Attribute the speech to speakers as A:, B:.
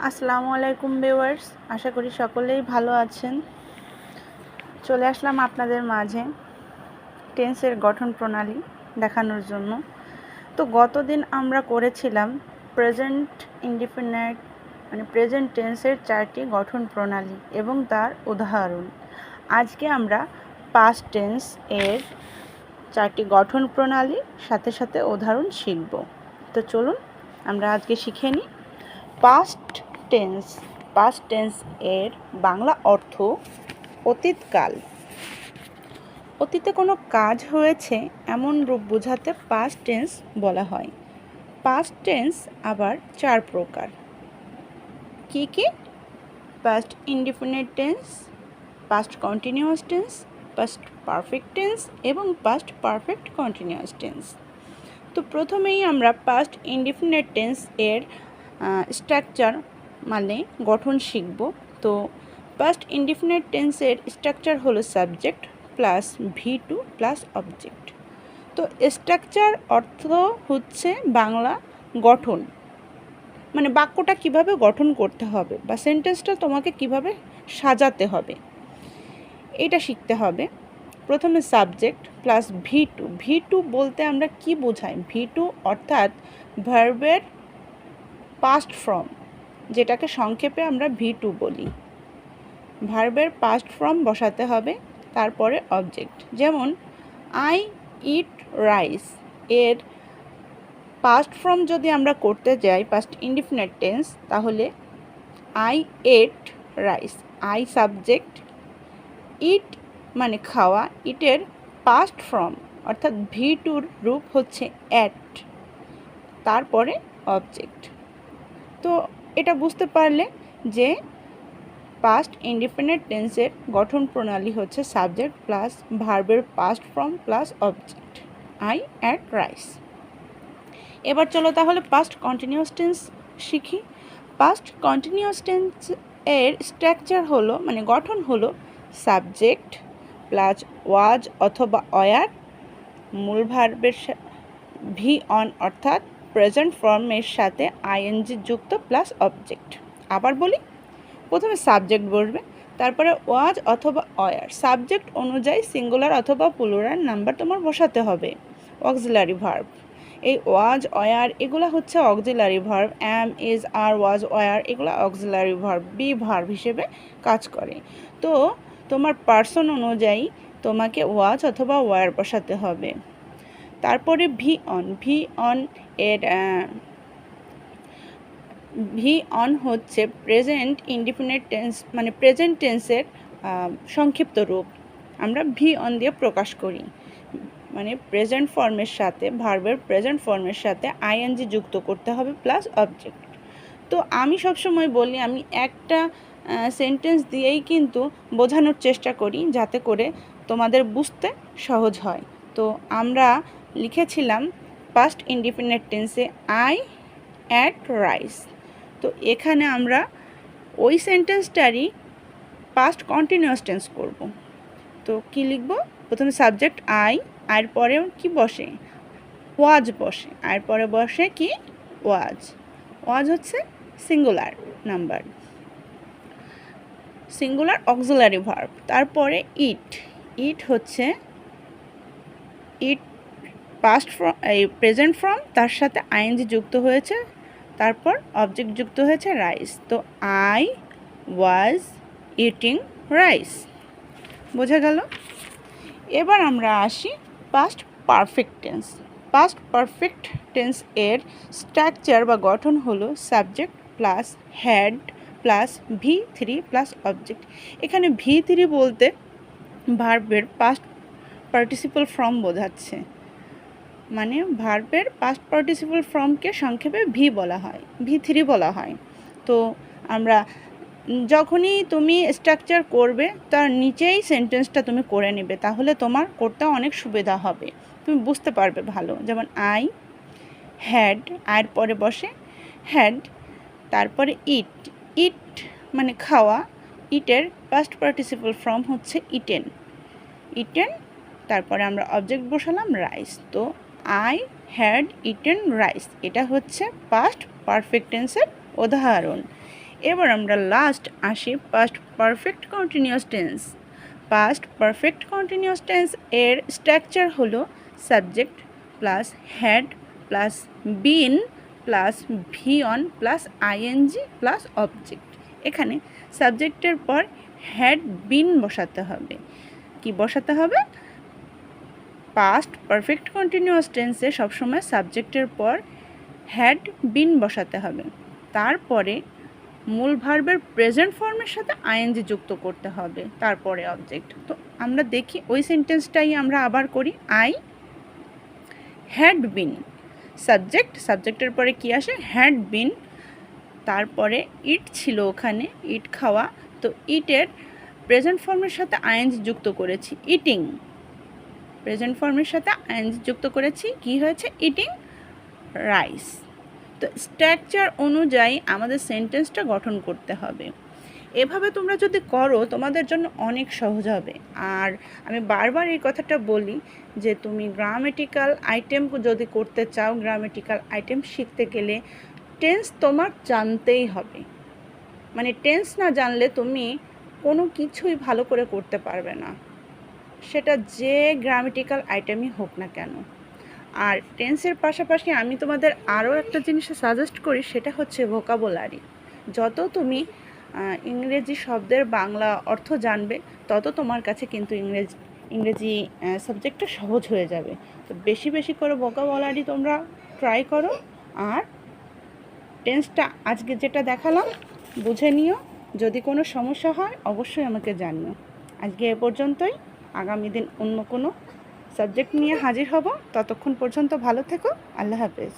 A: আসসালামু আলাইকুম ভিউয়ার্স, আশা করি সকলেই ভালো আছেন। চলে আসলাম আপনাদের মাঝে টেন্সের গঠন প্রণালী দেখানোর জন্য। তো গতদিন আমরা করেছিলাম প্রেজেন্ট ইনডিফিনিট প্রেজেন্ট টেন্সের 4টি গঠন প্রণালী এবং তার উদাহরণ। আজকে আমরা পাস্ট টেন্স এর 4টি গঠন প্রণালী সাথে সাথে উদাহরণ শিখব। তো চলুন আমরা আজকে শিখে নিই। পাস্ট টেন্স এর বাংলা অর্থ অতীতকাল। অতীতে কোনো কাজ হয়েছে এমন রূপ বোঝাতে পাস্ট টেন্স বলা হয়। পাস্ট টেন্স আবার 4 প্রকার। কি কি? Past indefinite tense, past continuous tense, past perfect tense এবং পাস্ট পারফেক্ট কন্টিনিউয়াস টেন্স। তো প্রথমেই আমরা পাস্ট ইনডিফিনিট টেন্স এর স্ট্রাকচার মানে গঠন শিখব। তো পাস্ট ইনডিফিনিট টেন্সের স্ট্রাকচার হলো subject plus V2 plus object. তো স্ট্রাকচার অর্থ হচ্ছে বাংলা গঠন, মানে বাক্যটা কিভাবে গঠন করতে হবে বা সেন্টেন্সটা তোমাকে কিভাবে সাজাতে হবে এটা শিখতে হবে। প্রথমে সাবজেক্ট প্লাস V2 বলতে আমরা কি বোঝাই? V2 অর্থাৎ ভার্বের পাস্ট ফর্ম, যেটাকে সংক্ষেপে আমরা V2 বলি। ভার্বের পাস্ট ফর্ম বসাতে হবে, তারপরে অবজেক্ট। যেমন আই ইট রাইস এর পাস্ট ফর্ম যদি আমরা করতে যাই পাস্ট ইনডিফিনিট টেন্স, তাহলে I ate rice, I subject, eat মানে খাওয়া, ইটের পাস্ট ফর্ম অর্থাৎ V2-র রূপ হচ্ছে অ্যাট, তারপরে অবজেক্ট। তো এটা বুঝতে পারলে যে পাস্ট ইনডিফিনিট টেন্সের গঠন প্রণালী হচ্ছে সাবজেক্ট প্লাস ভার্বের past form plus object. I ate rice. এবার চলো তাহলে পাস্ট কন্টিনিউয়াস টেন্স শিখি। পাস্ট কন্টিনিউয়াস টেন্স এর স্ট্রাকচার হলো মানে গঠন হলো সাবজেক্ট প্লাস ওয়াজ অথবা ওয়ার, মূল ভার্বের ভি অন অর্থাৎ প্রেজেন্ট ফর্মের সাথে আইএনজি যুক্ত প্লাস অবজেক্ট। আবার বলি, প্রথমে সাবজেক্ট বসবে, তারপরে ওয়াজ অথবা ওয়ার, সাবজেক্ট অনুযায়ী সিঙ্গুলার অথবা প্লুরাল নাম্বার তোমার বসাতে হবে। অক্সিলারি ভার্ব, এই ওয়াজ ওয়ার এগুলো হচ্ছে auxiliary verb. Am, is, are, was, were এগুলো অক্সিলারি ভার্ব, বি ভার্ব হিসেবে কাজ করে। তো তোমার পার্সন অনুযায়ী তোমাকে ওয়াজ অথবা ওয়ার বসাতে হবে। তারপরে ভি অন এর ভি অন হচ্ছে প্রেজেন্ট ইনডিফিনিট টেন্স মানে প্রেজেন্ট টেন্সের সংক্ষিপ্ত রূপ, আমরা ভি অন দিয়ে প্রকাশ করি। মানে প্রেজেন্ট ফর্মের সাথে ভার্বের প্রেজেন্ট ফর্মের সাথে আইএনজি যুক্ত করতে হবে প্লাস অবজেক্ট। তো আমি সবসময় বলি, আমি একটা সেন্টেন্স দিয়েই কিন্তু বোঝানোর চেষ্টা করি যাতে করে তোমাদের বুঝতে সহজ হয়। তো আমরা লিখেছিলাম পাস্ট ইনডিফিনিট টেন্সে আই অ্যাট রাইস। তো এখানে আমরা ওই সেন্টেন্সটারই পাস্ট কন্টিনিউয়াস টেন্স করব। তো কি লিখব? প্রথমে সাবজেক্ট আই, আর পরে কি বসে? ওয়াজ বসে, আর পরে বসে কি? ওয়াজ। ওয়াজ হচ্ছে singular number, singular auxiliary verb. তারপরে ইট হচ্ছে ইট পাস্ট ফর্ম, এই প্রেজেন্ট ফর্ম, তার সাথে আইএনজি যুক্ত হয়েছে, তারপর অবজেক্ট যুক্ত হয়েছে রাইস। তো আই ওয়াজ ইটিং রাইস। বোঝা গেল? এবার আমরা আসি past perfect tense. Past perfect tense এর স্ট্রাকচার বা গঠন হলো subject plus had plus V3 plus object. এখানে V3 বলতে ভার্বের পাস্ট পার্টিসিপল ফর্ম বোঝাচ্ছে, মানে ভার্বের পাস্ট পার্টিসিপল ফর্মকে সংক্ষেপে ভি বলা হয়, V3 বলা হয়। তো আমরা যখনই তুমি স্ট্রাকচার করবে তার নিচেই সেন্টেন্সটা তুমি করে নেবে, তাহলে তোমার করতে অনেক সুবিধা হবে, তুমি বুঝতে পারবে ভালো। যেমন আই হ্যাড, আর পরে বসে হ্যাড, তারপরে ইট মানে খাওয়া, ইটের পাস্ট পার্টিসিপল ফর্ম হচ্ছে ইটেন, তারপরে আমরা অবজেক্ট বসালাম রাইস। তো আই হ্যাড ইটেন রাইস, এটা হচ্ছে পাস্ট পারফেক্ট টেন্সের উদাহরণ। এবার আমরা লাস্ট আসি past perfect continuous tense. Past perfect continuous tense এর স্ট্রাকচার হলো subject plus had plus been plus V one plus ING plus object. এখানে সাবজেক্টের পর হ্যাড বিন বসাতে হবে। কি বসাতে হবে? পাস্ট পারফেক্ট কন্টিনিউয়াস টেন্সে সবসময় সাবজেক্টের পর হ্যাড বিন বসাতে হবে। তারপরে মূল ভার্বের প্রেজেন্ট ফর্মের সাথে আইএনজি যুক্ত করতে হবে, তারপরে অবজেক্ট। তো আমরা দেখি ওই সেন্টেন্সটাই আমরা আবার করি। আই হ্যাড বিন, সাবজেক্টের পরে কি আসে? Had been. তারপরে ইট ছিল, ওখানে ইট খাওয়া, তো ইটের প্রেজেন্ট ফর্মের সাথে আইএনজি যুক্ত করেছি, ইটিং। প্রেজেন্ট ফর্মের সাথে আইএনজি যুক্ত করেছি, কি হয়েছে? Eating rice. তো স্ট্রাকচার অনুযায়ী আমাদের সেন্টেন্সটা গঠন করতে হবে। এভাবে তোমরা যদি করো তোমাদের জন্য অনেক সহজ হবে। আর আমি বারবার এই কথাটা বলি যে তুমি গ্রামেটিক্যাল আইটেম যদি করতে চাও, গ্রামেটিক্যাল আইটেম শিখতে গেলে টেন্স তোমার জানতেই হবে। মানে টেন্স না জানলে তুমি কোনো কিছুই ভালো করে করতে পারবে না, সেটা যে গ্রামেটিক্যাল আইটেমই হোক না কেন। আর টেন্সের পাশাপাশি আমি তোমাদের আরও একটা জিনিস সাজেস্ট করি, সেটা হচ্ছে ভোকাবুলারি। যত তুমি ইংরেজি শব্দের বাংলা অর্থ জানবে, তত তোমার কাছে কিন্তু ইংরেজি সাবজেক্টটা সহজ হয়ে যাবে। তো বেশি বেশি করে ভোকাবুলারি তোমরা ট্রাই করো। আর টেন্সটা আজকে যেটা দেখালাম বুঝে নিও। যদি কোনো সমস্যা হয় অবশ্যই আমাকে জানিও। আজকে এ পর্যন্তই। আগামী দিন অন্য কোনো সাবজেক্ট নিয়ে হাজির হব। ততক্ষণ পর্যন্ত ভালো থেকো। আল্লাহ হাফেজ।